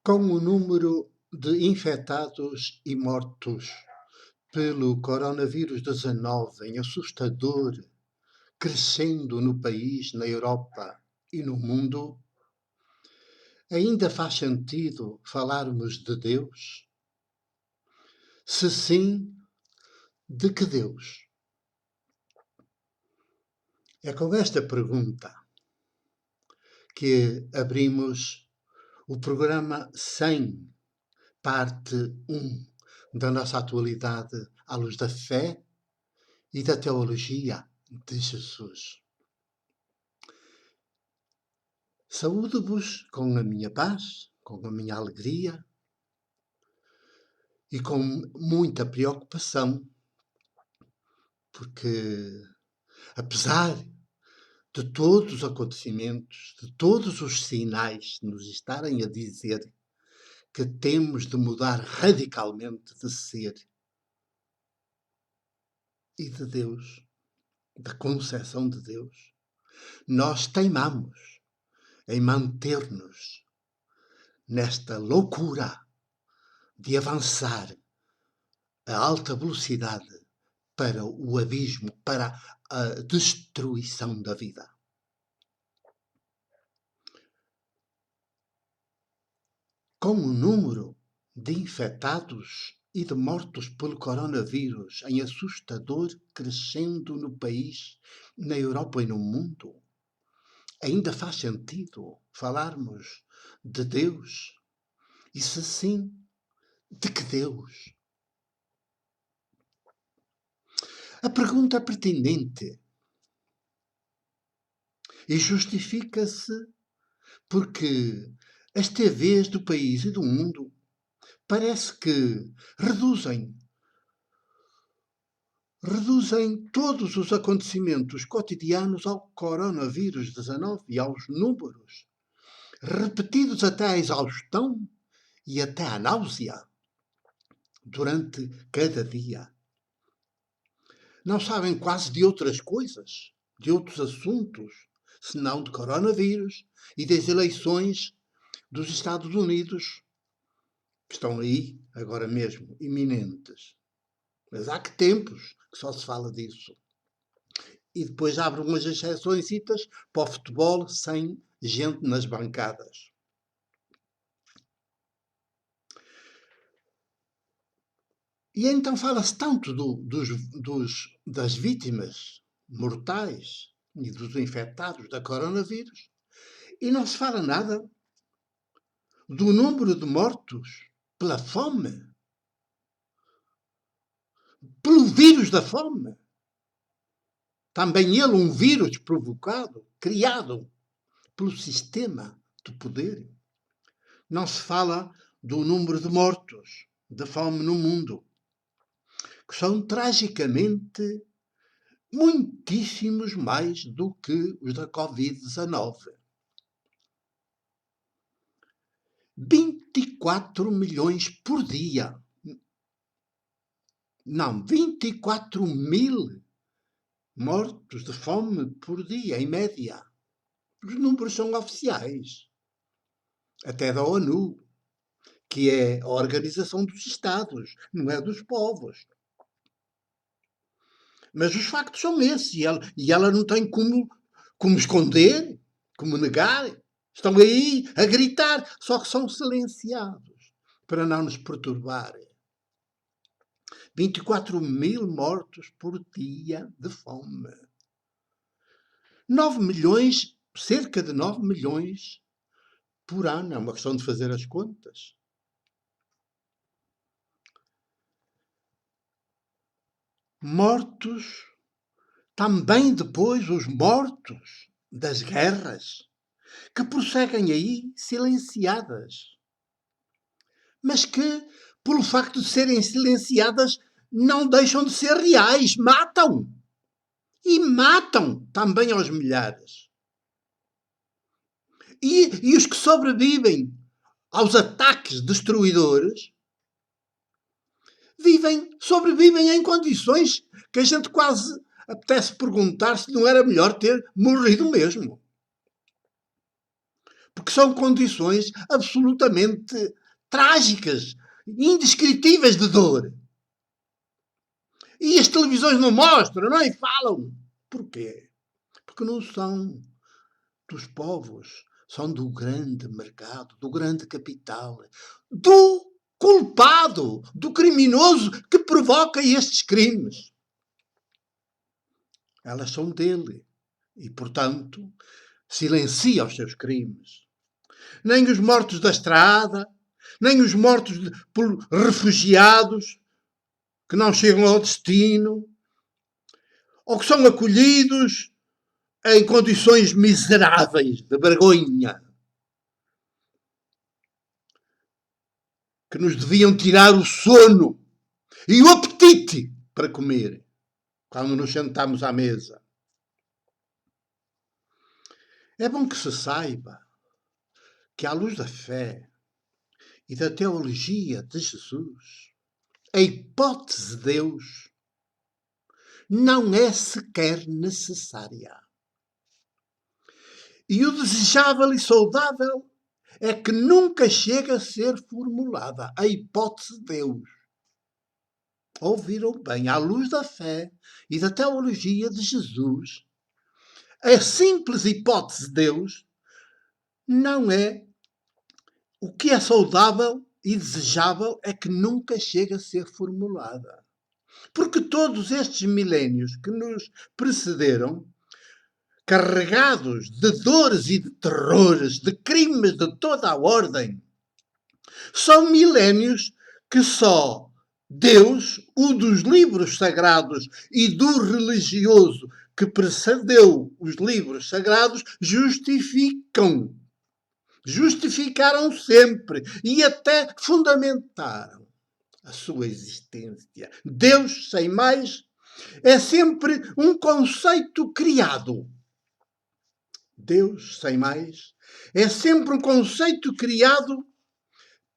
Com o número de infectados e mortos pelo coronavírus 19 em assustador crescendo no país, na Europa e no mundo, ainda faz sentido falarmos de Deus? Se sim, de que Deus? É com esta pergunta que abrimos o programa 100, parte 1 da nossa atualidade à luz da fé e da teologia de Jesus. Saúdo-vos com a minha paz, com a minha alegria e com muita preocupação, porque apesar de todos os acontecimentos, de todos os sinais nos estarem a dizer que temos de mudar radicalmente de ser e de Deus, da concepção de Deus, nós teimamos em manter-nos nesta loucura de avançar a alta velocidade para o abismo, para a destruição da vida. Com o número de infectados e de mortos pelo coronavírus em assustador crescendo no país, na Europa e no mundo, ainda faz sentido falarmos de Deus? E se sim, de que Deus? A pergunta é pertinente e justifica-se porque as TVs do país e do mundo parece que reduzem todos os acontecimentos cotidianos ao coronavírus 19 e aos números, repetidos até à exaustão e até à náusea durante cada dia. Não sabem quase de outras coisas, de outros assuntos, senão de coronavírus e das eleições dos Estados Unidos, que estão aí, agora mesmo, iminentes. Mas há que tempos que só se fala disso. E depois abre umas exceçõesitas para o futebol sem gente nas bancadas. E então fala-se tanto das vítimas mortais e dos infectados da coronavírus e não se fala nada do número de mortos pela fome, pelo vírus da fome. Também ele um vírus provocado, criado pelo sistema de poder. Não se fala do número de mortos da fome no mundo, que são tragicamente muitíssimos mais do que os da Covid-19. 24 milhões por dia. Não, 24 mil mortos de fome por dia, em média. Os números são oficiais. Até da ONU, que é a Organização dos Estados, não é dos povos. Mas os factos são esses, e ela não tem como esconder, como negar. Estão aí a gritar, só que são silenciados para não nos perturbar. 24 mil mortos por dia de fome. 9 milhões, cerca de 9 milhões por ano. É uma questão de fazer as contas. Mortos, também depois os mortos das guerras, que prosseguem aí silenciadas, mas que, pelo facto de serem silenciadas, não deixam de ser reais, matam. E matam também aos milhares. E os que sobrevivem aos ataques destruidores sobrevivem em condições que a gente quase apetece perguntar se não era melhor ter morrido mesmo. Porque são condições absolutamente trágicas, indescritíveis de dor. E as televisões não mostram, não é? E falam. Porquê? Porque não são dos povos, são do grande mercado, do grande capital, do culpado, do criminoso que provoca estes crimes. Elas são dele e, portanto, silencia os seus crimes. Nem os mortos da estrada, nem os mortos por refugiados que não chegam ao destino, ou que são acolhidos em condições miseráveis de vergonha, que nos deviam tirar o sono e o apetite para comer quando nos sentamos à mesa. É bom que se saiba que, à luz da fé e da teologia de Jesus, a hipótese de Deus não é sequer necessária. E o desejável e saudável é que nunca chega a ser formulada a hipótese de Deus. Ouviram bem, à luz da fé e da teologia de Jesus, a simples hipótese de Deus não é. O que é saudável e desejável é que nunca chegue a ser formulada. Porque todos estes milénios que nos precederam, carregados de dores e de terrores, de crimes de toda a ordem, são milénios que só Deus, o dos livros sagrados e do religioso que precedeu os livros sagrados, justificam. Justificaram sempre e até fundamentaram a sua existência. Deus, sem mais, é sempre um conceito criado. Deus, sem mais, é sempre um conceito criado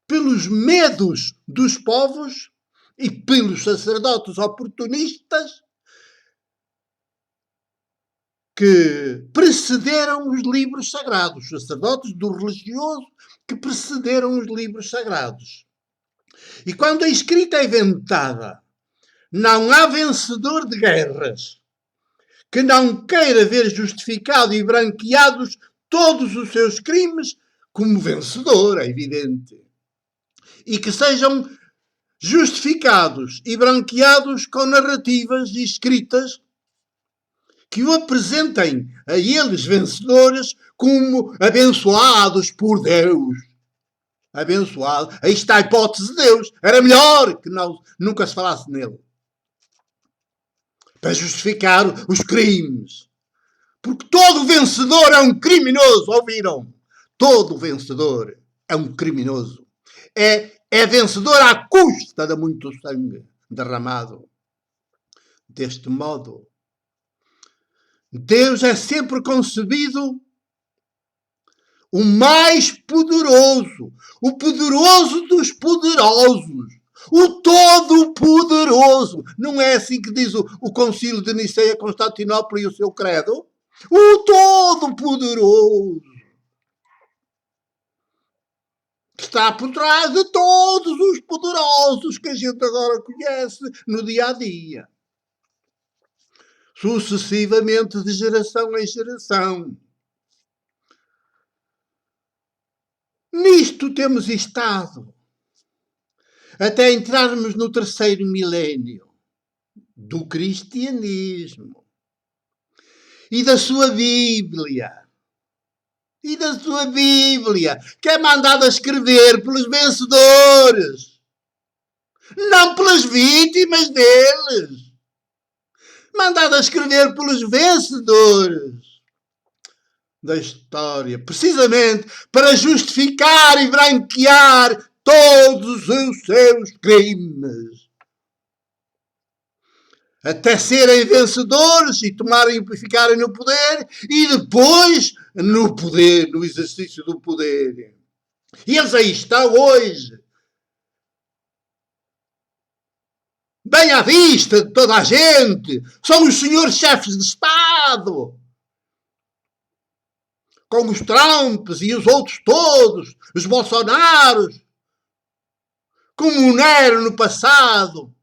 pelos medos dos povos e pelos sacerdotes oportunistas que precederam os livros sagrados, os sacerdotes do religioso que precederam os livros sagrados. E quando a escrita é inventada, não há vencedor de guerras que não queira ver justificado e branqueados todos os seus crimes como vencedor, é evidente. E que sejam justificados e branqueados com narrativas escritas que o apresentem a eles vencedores como abençoados por Deus. Abençoado. Aí está a hipótese de Deus. Era melhor que nunca se falasse nele. Para justificar os crimes. Porque todo vencedor é um criminoso. Ouviram? Todo vencedor é um criminoso. É vencedor à custa de muito sangue derramado. Deste modo, Deus é sempre concebido o mais poderoso, o poderoso dos poderosos, o todo-poderoso. Não é assim que diz o Concílio de Niceia, Constantinopla e o seu credo? O todo-poderoso. Que está por trás de todos os poderosos que a gente agora conhece no dia-a-dia. Sucessivamente, de geração em geração. Nisto temos estado até entrarmos no terceiro milénio do cristianismo e da sua Bíblia. Que é mandada escrever pelos vencedores, não pelas vítimas deles. Mandada escrever pelos vencedores da história, precisamente para justificar e branquear todos os seus crimes. Até serem vencedores e ficarem no poder e depois no poder, no exercício do poder. E eles aí estão hoje. Bem à vista de toda a gente. São os senhores chefes de Estado. com os Trumps e os outros todos, os Bolsonaros, como o Nero no passado,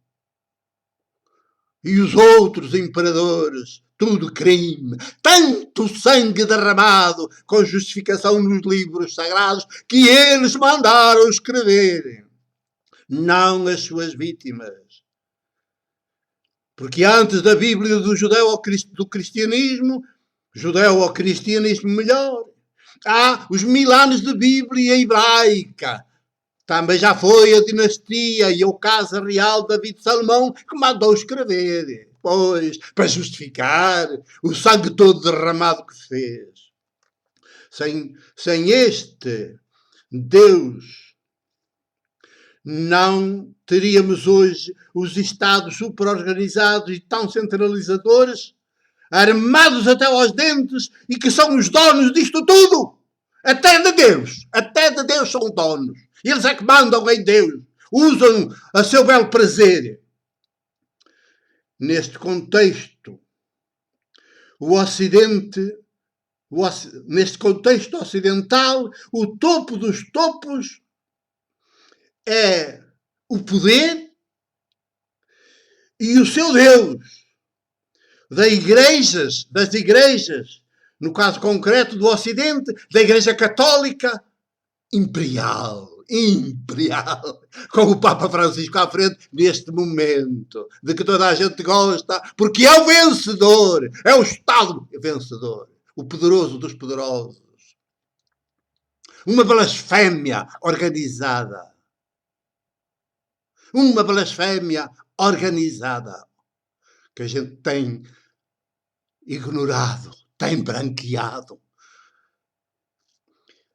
e os outros imperadores, tudo crime, tanto sangue derramado com justificação nos livros sagrados que eles mandaram escrever, não as suas vítimas. Porque antes da Bíblia do cristianismo, judeu ao cristianismo melhor, há os 1000 anos de Bíblia hebraica. Também já foi a dinastia e a casa real de David Salomão que mandou escrever, pois, para justificar o sangue todo derramado que fez. Sem este Deus, não teríamos hoje os Estados superorganizados e tão centralizadores, armados até aos dentes e que são os donos disto tudo. Até de Deus são donos. Eles é que mandam em Deus. Usam a seu belo prazer. Neste contexto, neste contexto ocidental, o topo dos topos é o poder e o seu Deus. Das igrejas, no caso concreto do Ocidente, da Igreja Católica imperial, com o Papa Francisco à frente neste momento, de que toda a gente gosta, porque é o vencedor, é o Estado vencedor, o poderoso dos poderosos. Uma blasfémia organizada. Que a gente tem ignorado, tem branqueado.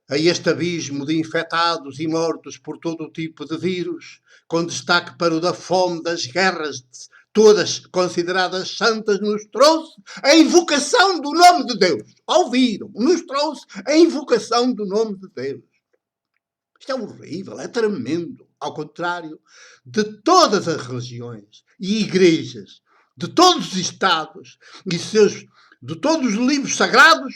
A este abismo de infectados e mortos por todo o tipo de vírus, com destaque para o da fome, das guerras, todas consideradas santas, nos trouxe a invocação do nome de Deus. Ouviram? Nos trouxe a invocação do nome de Deus. Isto é horrível, é tremendo. Ao contrário de todas as religiões e igrejas, de todos os Estados e de todos os livros sagrados,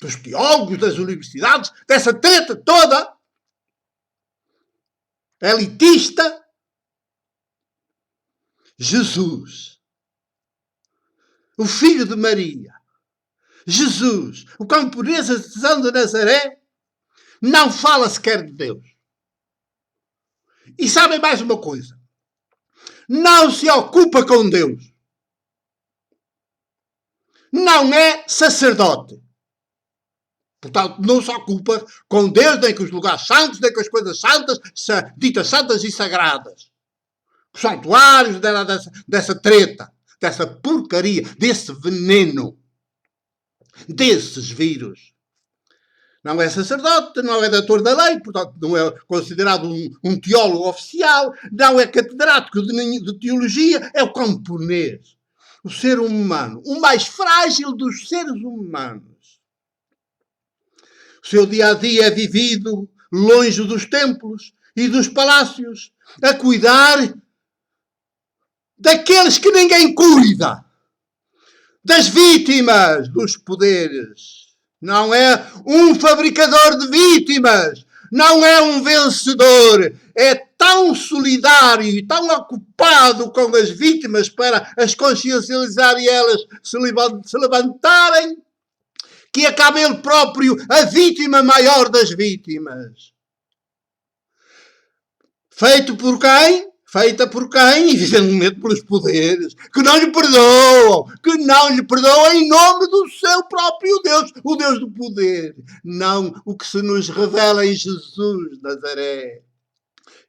dos teólogos, das universidades, dessa treta toda elitista, Jesus, o filho de Maria, Jesus, o camponês artesão de Nazaré, não fala sequer de Deus. E sabem mais uma coisa? Não se ocupa com Deus. Não é sacerdote. Portanto, não se ocupa com Deus, nem com os lugares santos, nem com as coisas santas, ditas santas e sagradas. Os santuários dessa treta, dessa porcaria, desse veneno, desses vírus. Não é sacerdote, não é doutor da lei, portanto não é considerado um teólogo oficial, não é catedrático de teologia, é o camponês. O ser humano, o mais frágil dos seres humanos. O seu dia-a-dia é vivido longe dos templos e dos palácios, a cuidar daqueles que ninguém cuida, das vítimas dos poderes. Não é um fabricador de vítimas, não é um vencedor, é tão solidário e tão ocupado com as vítimas para as consciencializar e elas se levantarem, que acaba ele próprio a vítima maior das vítimas. Feita por quem? Evidentemente pelos poderes, que não lhe perdoam em nome do seu próprio Deus, o Deus do poder. Não o que se nos revela em Jesus de Nazaré,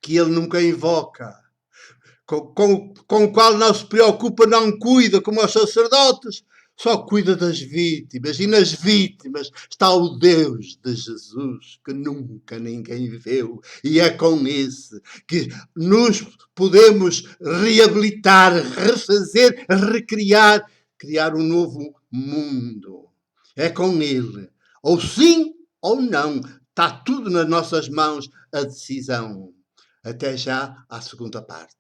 que ele nunca invoca, com o qual não se preocupa, não cuida, como os sacerdotes, só cuida das vítimas, e nas vítimas está o Deus de Jesus, que nunca ninguém viu, e é com esse que nos podemos reabilitar, refazer, recriar, criar um novo mundo. É com ele, ou sim ou não, está tudo nas nossas mãos a decisão. Até já à segunda parte.